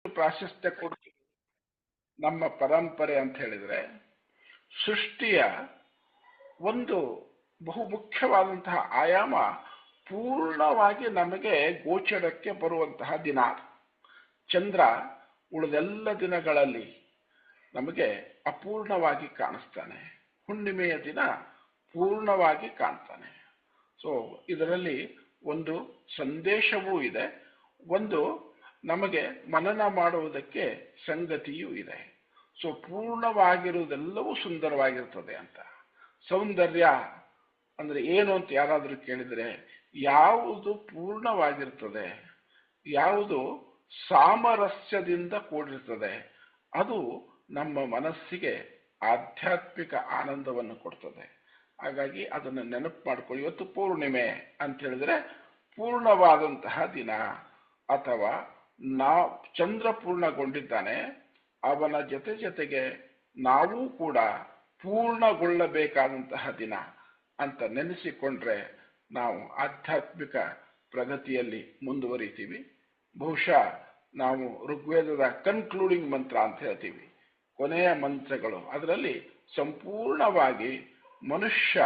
ಪ್ರಾಶಸ್ತ್ಯ ಕೊಡ್ತೀವಿ ನಮ್ಮ ಪರಂಪರೆ ಅಂತ ಹೇಳಿದ್ರೆ ಸೃಷ್ಟಿಯ ಒಂದು ಬಹುಮುಖ್ಯವಾದಂತಹ ಆಯಾಮ ಪೂರ್ಣವಾಗಿ ನಮಗೆ ಗೋಚರಕ್ಕೆ ಬರುವಂತಹ ದಿನ. ಚಂದ್ರ ಉಳಿದೆಲ್ಲ ದಿನಗಳಲ್ಲಿ ನಮಗೆ ಅಪೂರ್ಣವಾಗಿ ಕಾಣಿಸ್ತಾನೆ, ಹುಣ್ಣಿಮೆಯ ದಿನ ಪೂರ್ಣವಾಗಿ ಕಾಣ್ತಾನೆ. ಸೊ ಇದರಲ್ಲಿ ಒಂದು ಸಂದೇಶವೂ ಇದೆ, ಒಂದು ನಮಗೆ ಮನನ ಮಾಡುವುದಕ್ಕೆ ಸಂಗತಿಯೂ ಇದೆ. ಸೊ ಪೂರ್ಣವಾಗಿರುವುದೆಲ್ಲವೂ ಸುಂದರವಾಗಿರ್ತದೆ ಅಂತ. ಸೌಂದರ್ಯ ಅಂದ್ರೆ ಏನು ಅಂತ ಯಾರಾದರೂ ಕೇಳಿದರೆ, ಯಾವುದು ಪೂರ್ಣವಾಗಿರ್ತದೆ, ಯಾವುದು ಸಾಮರಸ್ಯದಿಂದ ಕೂಡಿರ್ತದೆ, ಅದು ನಮ್ಮ ಮನಸ್ಸಿಗೆ ಆಧ್ಯಾತ್ಮಿಕ ಆನಂದವನ್ನು ಕೊಡ್ತದೆ. ಹಾಗಾಗಿ ಅದನ್ನು ನೆನಪು ಮಾಡ್ಕೊಳ್ಳಿ. ಇವತ್ತು ಪೂರ್ಣಿಮೆ ಅಂತ ಹೇಳಿದ್ರೆ ಪೂರ್ಣವಾದಂತಹ ದಿನ, ಅಥವಾ ಚಂದ್ರ ಪೂರ್ಣಗೊಂಡಿದ್ದಾನೆ, ಅವನ ಜೊತೆಗೆ ನಾವು ಕೂಡ ಪೂರ್ಣಗೊಳ್ಳಬೇಕಾದಂತಹ ದಿನ ಅಂತ ನೆನೆಸಿಕೊಂಡ್ರೆ ನಾವು ಆಧ್ಯಾತ್ಮಿಕ ಪ್ರಗತಿಯಲ್ಲಿ ಮುಂದುವರಿತೀವಿ. ಬಹುಶಃ ನಾವು ಋಗ್ವೇದದ ಕನ್ಕ್ಲೂಡಿಂಗ್ ಮಂತ್ರ ಅಂತ ಹೇಳ್ತೀವಿ, ಕೊನೆಯ ಮಂತ್ರಗಳು. ಅದರಲ್ಲಿ ಸಂಪೂರ್ಣವಾಗಿ ಮನುಷ್ಯ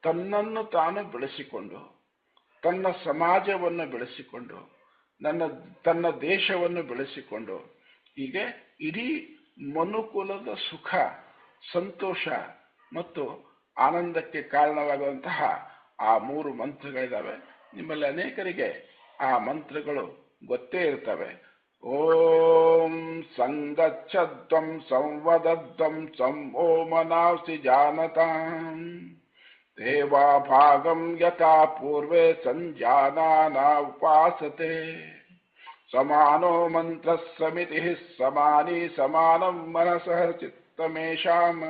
ತನ್ನನ್ನು ತಾನು ಬೆಳೆಸಿಕೊಂಡು, ತನ್ನ ಸಮಾಜವನ್ನು ಬೆಳೆಸಿಕೊಂಡು, ತನ್ನ ದೇಶವನ್ನು ಬೆಳೆಸಿಕೊಂಡು, ಹೀಗೆ ಇಡೀ ಮನುಕುಲದ ಸುಖ, ಸಂತೋಷ ಮತ್ತು ಆನಂದಕ್ಕೆ ಕಾರಣವಾಗುವಂತಹ ಆ 3 ಮಂತ್ರಗಳಿದ್ದಾವೆ. ನಿಮ್ಮಲ್ಲಿ ಅನೇಕರಿಗೆ ಆ ಮಂತ್ರಗಳು ಗೊತ್ತೇ ಇರ್ತವೆ. ಓಂ ಸಂಗಚ್ಛದ್ವಂ ಸಂವದದ್ವಂ ಸಂಓಮನಾಸಿ ಜಾನತಾಂ ದೇವಾಭಾಗಂ ಯಥಾ ಪೂರ್ವೇ ಸಂಜಾನಾನಾ ಉಪಾಸತೆ ಸಮಾನೋ ಮಂತ್ರ ಸಮಿತಿ ಸಮಾನಿ ಸಮಾನಂ ಮನಸಃ ಚಿತ್ತಮೇಷಾಂ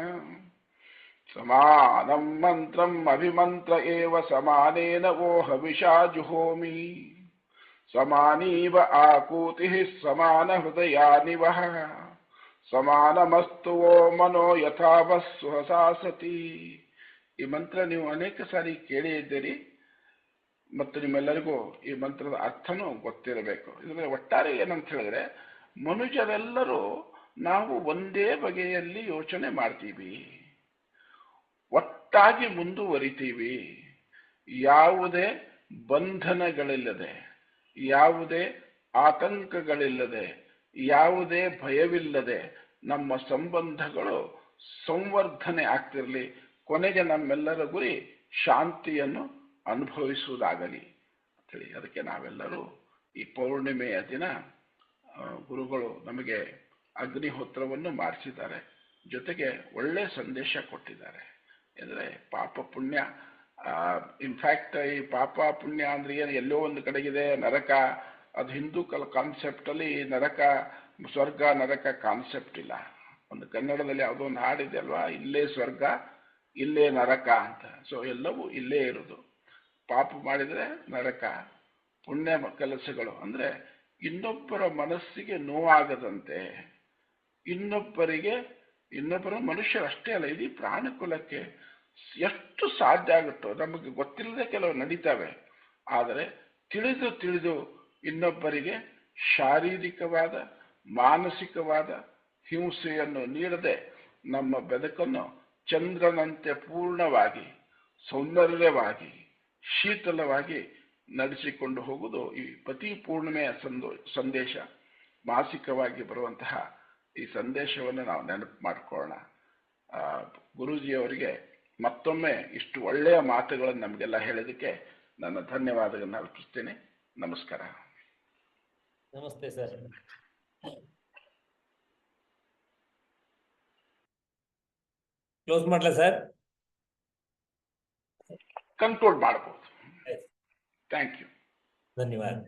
ಸಮಾನಂ ಮಂತ್ರಂ ಅಭಿಮಂತ್ರ ಏವ ಸಮಾನೇನ ವೋ ಹವಿಷಾ ಜುಹೋಮಿ ಸಮಾನೀವ ಆಕೂತಿ ಸಮಾನ ಹೃದಯಾನಿವಃ ಸಮಾನಮಸ್ತು ವೋ ಮನೋ ಯಥಾವಃ ಸುಹಸಾ ಸತಿ. ಈ ಮಂತ್ರ ನೀವು ಅನೇಕ ಸಾರಿ ಕೇಳಿ ಇದ್ದೀರಿ ಮತ್ತು ನಿಮ್ಮೆಲ್ಲರಿಗೂ ಈ ಮಂತ್ರದ ಅರ್ಥನೂ ಗೊತ್ತಿರಬೇಕು. ಇದರ ಒಟ್ಟಾರೆ ಏನಂತ ಹೇಳಿದ್ರೆ, ಮನುಷ್ಯರೆಲ್ಲರೂ ನಾವು ಒಂದೇ ಬಗೆಯಲ್ಲಿ ಯೋಚನೆ ಮಾಡ್ತೀವಿ, ಒಟ್ಟಾಗಿ ಮುಂದುವರಿತೀವಿ, ಯಾವುದೇ ಬಂಧನಗಳಿಲ್ಲದೆ, ಯಾವುದೇ ಆತಂಕಗಳಿಲ್ಲದೆ, ಯಾವುದೇ ಭಯವಿಲ್ಲದೆ ನಮ್ಮ ಸಂಬಂಧಗಳು ಸಂವರ್ಧನೆ ಆಗ್ತಿರಲಿ. ಕೊನೆಗೆ ನಮ್ಮೆಲ್ಲರ ಗುರಿ ಶಾಂತಿಯನ್ನು ಅನುಭವಿಸುವುದಾಗಲಿ ಅಂತೇಳಿ, ಅದಕ್ಕೆ ನಾವೆಲ್ಲರೂ ಈ ಪೌರ್ಣಿಮೆಯ ದಿನ ಗುರುಗಳು ನಮಗೆ ಅಗ್ನಿಹೋತ್ರವನ್ನು ಮಾಡಿಸಿದ್ದಾರೆ, ಜೊತೆಗೆ ಒಳ್ಳೆ ಸಂದೇಶ ಕೊಟ್ಟಿದ್ದಾರೆ. ಅಂದರೆ ಪಾಪ ಪುಣ್ಯ, ಇನ್ಫ್ಯಾಕ್ಟ್ ಈ ಪಾಪ ಪುಣ್ಯ ಅಂದ್ರೆ ಏನು, ಎಲ್ಲೋ ಒಂದು ಕಡೆಗಿದೆ ನರಕ, ಅದು ಹಿಂದೂ ಕಾನ್ಸೆಪ್ಟಲ್ಲಿ ನರಕ, ಸ್ವರ್ಗ ನರಕ ಕಾನ್ಸೆಪ್ಟ್ ಇಲ್ಲ. ಒಂದು ಕನ್ನಡದಲ್ಲಿ ಯಾವುದೋ ಒಂದು ಹಾಡಿದೆ ಅಲ್ವಾ, ಇಲ್ಲೇ ಸ್ವರ್ಗ ಇಲ್ಲೇ ನರಕ ಅಂತ. ಸೊ ಎಲ್ಲವೂ ಇಲ್ಲೇ ಇರೋದು. ಪಾಪ ಮಾಡಿದರೆ ನರಕ, ಪುಣ್ಯ ಕೆಲಸಗಳು ಅಂದ್ರೆ ಇನ್ನೊಬ್ಬರ ಮನಸ್ಸಿಗೆ ನೋವಾಗದಂತೆ, ಇನ್ನೊಬ್ಬರ ಮನುಷ್ಯರಷ್ಟೇ ಅಲ್ಲ, ಇಡೀ ಪ್ರಾಣಿಕುಲಕ್ಕೆ ಎಷ್ಟು ಸಾಧ್ಯ ಆಗುತ್ತೋ, ನಮಗೆ ಗೊತ್ತಿಲ್ಲದೆ ಕೆಲವು ನಡೀತವೆ. ಆದರೆ ತಿಳಿದು ಇನ್ನೊಬ್ಬರಿಗೆ ಶಾರೀರಿಕವಾದ ಮಾನಸಿಕವಾದ ಹಿಂಸೆಯನ್ನು ನೀಡದೆ ನಮ್ಮ ಬದುಕನ್ನು ಚಂದ್ರನಂತೆ ಪೂರ್ಣವಾಗಿ, ಸೌಂದರ್ಯವಾಗಿ, ಶೀತಲವಾಗಿ ನಡೆಸಿಕೊಂಡು ಹೋಗುವುದು ಈ ಪ್ರತಿ ಪೂರ್ಣಿಮೆಯ ಸಂದೇಶ. ಮಾಸಿಕವಾಗಿ ಬರುವಂತಹ ಈ ಸಂದೇಶವನ್ನು ನಾವು ನೆನಪು ಮಾಡಿಕೊಳ್ಳೋಣ. ಗುರೂಜಿಯವರಿಗೆ ಮತ್ತೊಮ್ಮೆ ಇಷ್ಟು ಒಳ್ಳೆಯ ಮಾತುಗಳನ್ನು ನಮಗೆಲ್ಲ ಹೇಳಿದಕ್ಕೆ ನನ್ನ ಧನ್ಯವಾದಗಳನ್ನು ಅರ್ಪಿಸ್ತೇನೆ. ನಮಸ್ಕಾರ. ನಮಸ್ತೆ ಸರ್. ಕ್ಲೋಸ್ ಮಾಡ್ಲಾ ಸರ್? ಕನ್ಕ್ಲೂಡ್ ಮಾಡಬಹುದು. Thank you. ಧನ್ಯವಾದ.